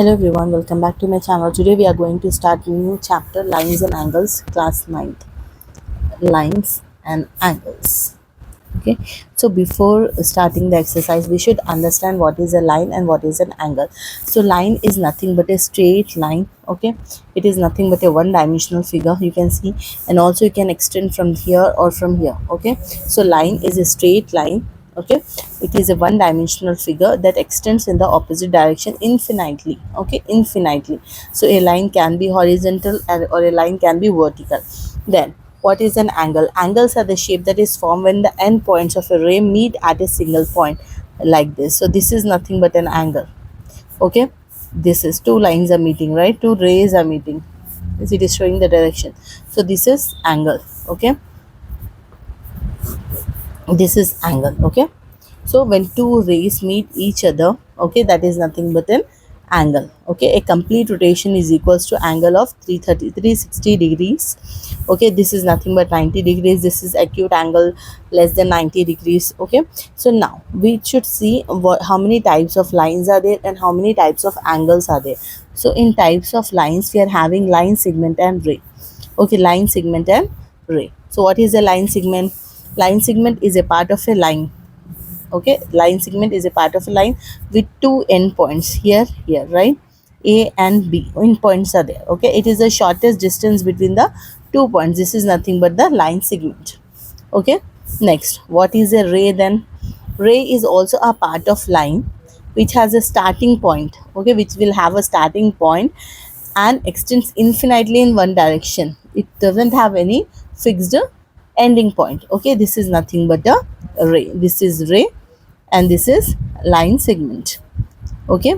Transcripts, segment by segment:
Hello everyone, welcome back to my channel. Today we are going to start a new chapter, Lines and Angles, class 9th. Lines and Angles. Okay, so before starting the exercise, we should understand what is a line and what is an angle. So line is nothing but a straight line. Okay, it is nothing but a one-dimensional figure, you can see, and also you can extend from here or from here. Okay, so line is a straight line. Okay, it is a one-dimensional figure that extends in the opposite direction infinitely. Okay, infinitely. So a line can be horizontal or a line can be vertical. Then what is an angle? Angles are the shape that is formed when the end points of a ray meet at a single point, like this. So this is nothing but an angle. Okay, this is two lines are meeting, right? Two rays are meeting. It is showing the direction. So this is angle. Okay, this is angle. Okay, so when two rays meet each other, okay, that is nothing but an angle. Okay, a complete rotation is equals to angle of 360 degrees. Okay, this is nothing but 90 degrees. This is acute angle less than 90 degrees. Okay, so now we should see how many types of lines are there and how many types of angles are there. So in types of lines, we are having line, segment and ray. Okay, line, segment and ray. So what is a line segment? Line segment is a part of a line. Okay, line segment is a part of a line with two endpoints, here, right? A and B endpoints are there. Okay, it is the shortest distance between the 2 points. This is nothing but the line segment. Okay, next, what is a ray? Then ray is also a part of line which has a starting point. Okay, which will have a starting point and extends infinitely in one direction. It doesn't have any fixed ending point. Okay, this is nothing but a ray. This is ray and this is line segment. Okay,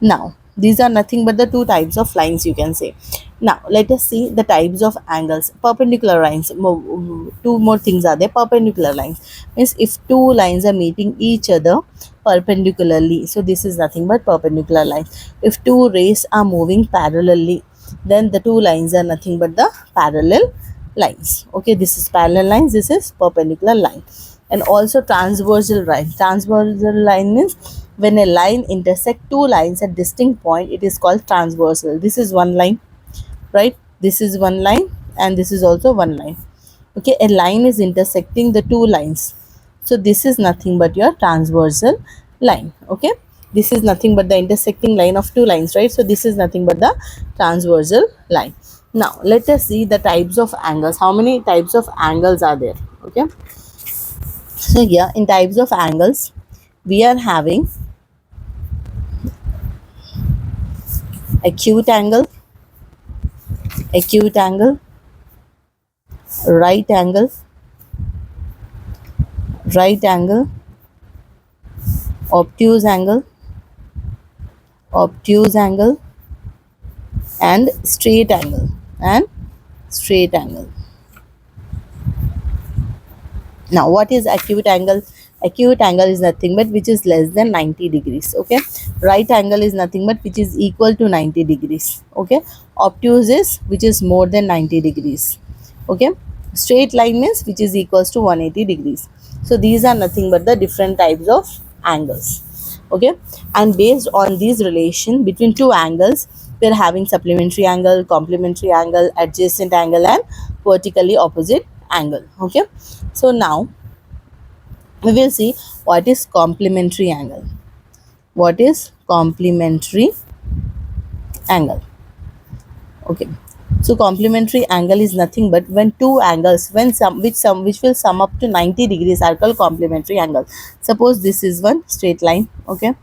now these are nothing but the two types of lines, you can say. Now let us see the types of angles. Perpendicular lines, two more things are there. Perpendicular lines means if two lines are meeting each other perpendicularly, so this is nothing but perpendicular lines. If two rays are moving parallelly, then the two lines are nothing but the parallel lines. Okay, this is parallel lines, this is perpendicular line. And also transversal line. Transversal line means when a line intersects two lines at distinct point, it is called transversal. This is one line, right? This is one line and this is also one line. Okay, a line is intersecting the two lines, so this is nothing but your transversal line. Okay, this is nothing but the intersecting line of two lines, right? So this is nothing but the transversal line. Now let us see the types of angles. How many types of angles are there? Okay, so here in types of angles we are having acute angle, acute angle, right angle, right angle, obtuse angle, obtuse angle, and straight angle, and straight angle. Now what is acute angle? Acute angle is nothing but which is less than 90 degrees. Okay, right angle is nothing but which is equal to 90 degrees. Okay, obtuse is which is more than 90 degrees. Okay, straight line means which is equals to 180 degrees. So these are nothing but the different types of angles. Okay, and based on these relation between two angles, we are having supplementary angle, complementary angle, adjacent angle, and vertically opposite angle. Okay, so now we will see what is complementary angle. What is complementary angle? Okay, so complementary angle is nothing but when two angles which will sum up to 90 degrees are called complementary angle. Suppose this is one straight line. Okay,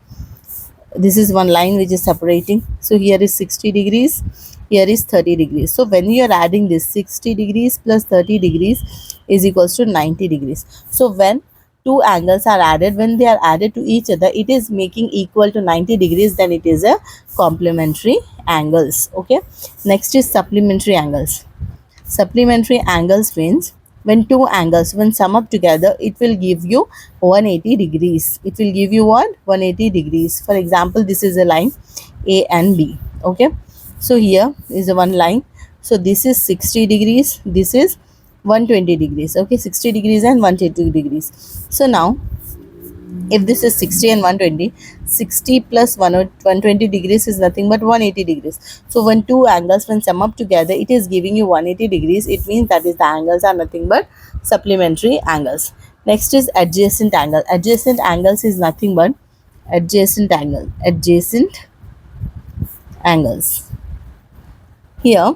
this is one line which is separating. So here is 60 degrees, here is 30 degrees. So when you are adding this 60 degrees plus 30 degrees is equals to 90 degrees. So when two angles are added, when they are added to each other, it is making equal to 90 degrees, then it is a complementary angles. Okay, next is supplementary angles. Supplementary angles means when two angles when sum up together, it will give you 180 degrees. It will give you what? 180 degrees. For example, this is a line A and B. Okay, so here is a one line. So this is 60 degrees, this is 120 degrees. Okay, 60 degrees and 120 degrees. So now If this is 60 and 120, 60 plus 120 degrees is nothing but 180 degrees. So when two angles, when sum up together, it is giving you 180 degrees. It means that is the angles are nothing but supplementary angles. Next is adjacent angle. Adjacent angles is nothing but adjacent angles. Here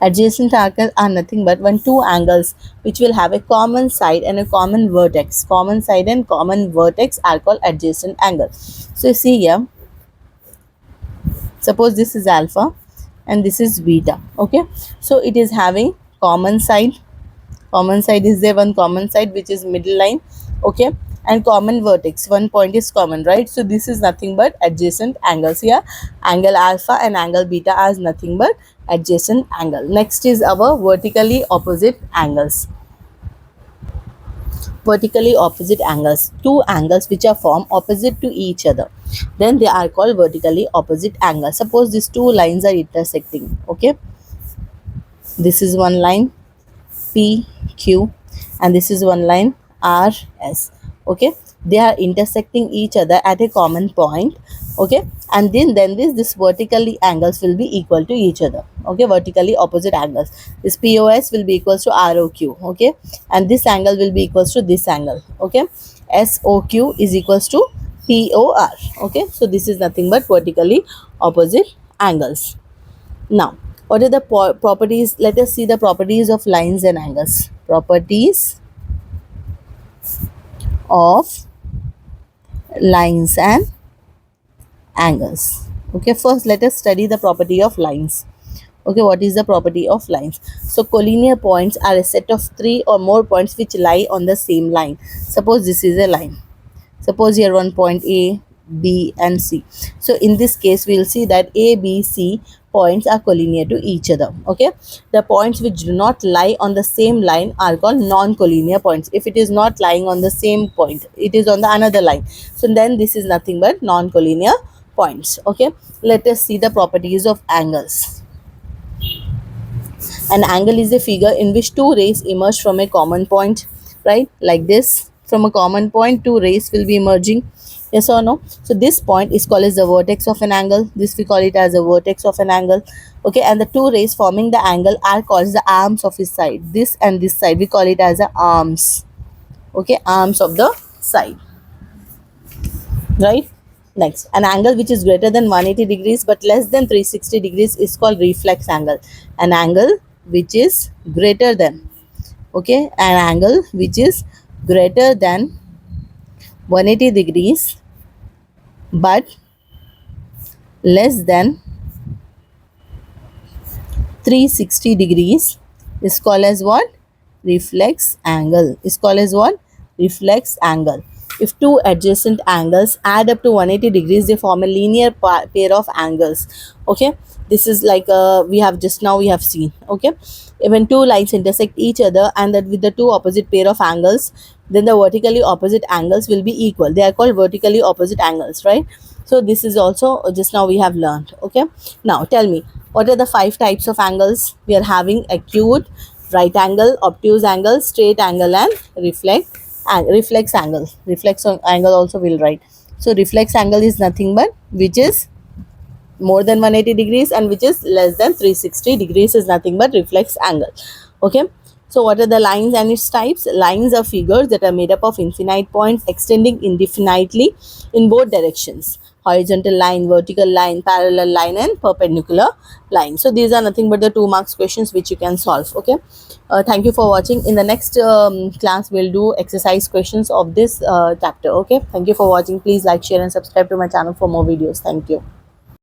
adjacent angles are nothing but when two angles which will have a common side and a common vertex. Common side and common vertex are called adjacent angle. So you see here, suppose this is alpha and this is beta. Okay, so it is having common side. Common side is there, one common side which is middle line. Okay, and common vertex, one point is common, right? So this is nothing but adjacent angles. Here angle alpha and angle beta are nothing but adjacent angle. Next is our vertically opposite angles. Vertically opposite angles, two angles which are formed opposite to each other, then they are called vertically opposite angles. Suppose these two lines are intersecting. Okay, this is one line PQ and this is one line RS. Okay, they are intersecting each other at a common point. Okay, and then this vertically angles will be equal to each other. Okay, vertically opposite angles, this POS will be equals to ROQ. Okay, and this angle will be equals to this angle. Okay, SOQ is equals to POR. Okay, so this is nothing but vertically opposite angles. Now what are the properties? Let us see the properties of lines and angles. Properties of lines and angles. Okay, first let us study the property of lines. Okay, what is the property of lines? So collinear points are a set of three or more points which lie on the same line. Suppose this is a line. Suppose here one point A, B and C. So in this case we will see that A, B, C points are collinear to each other. Okay, the points which do not lie on the same line are called non-collinear points. If it is not lying on the same point, it is on the another line, so then this is nothing but non-collinear points. Okay, let us see the properties of angles. An angle is a figure in which two rays emerge from a common point, right? Like this, from a common point two rays will be emerging. Yes or no? So this point is called as the vertex of an angle. This we call it as a vertex of an angle. Okay, and the two rays forming the angle are called the arms of his side. This and this side we call it as the arms. Okay, arms of the side, right? Next, an angle which is greater than 180 degrees but less than 360 degrees is called reflex angle. An angle which is greater than, okay, an angle which is greater than 180 degrees but less than 360 degrees is called as what? Reflex angle. Is called as what? Reflex angle. If two adjacent angles add up to 180 degrees, they form a linear pair of angles. Okay, this is like we have just now we have seen. Okay, when two lines intersect each other and that with the two opposite pair of angles, then the vertically opposite angles will be equal. They are called vertically opposite angles, right? So this is also just now we have learned. Okay, now tell me, what are the five types of angles? We are having acute, right angle, obtuse angle, straight angle and reflex angle. Reflex angle also will write. So reflex angle is nothing but which is more than 180 degrees and which is less than 360 degrees is nothing but reflex angle. Okay, so what are the lines and its types? Lines are figures that are made up of infinite points extending indefinitely in both directions. Horizontal line, vertical line, parallel line and perpendicular line. So these are nothing but the 2 marks questions which you can solve. Okay, thank you for watching. In the next class we'll do exercise questions of this chapter. Okay, thank you for watching. Please like, share and subscribe to my channel for more videos. Thank you.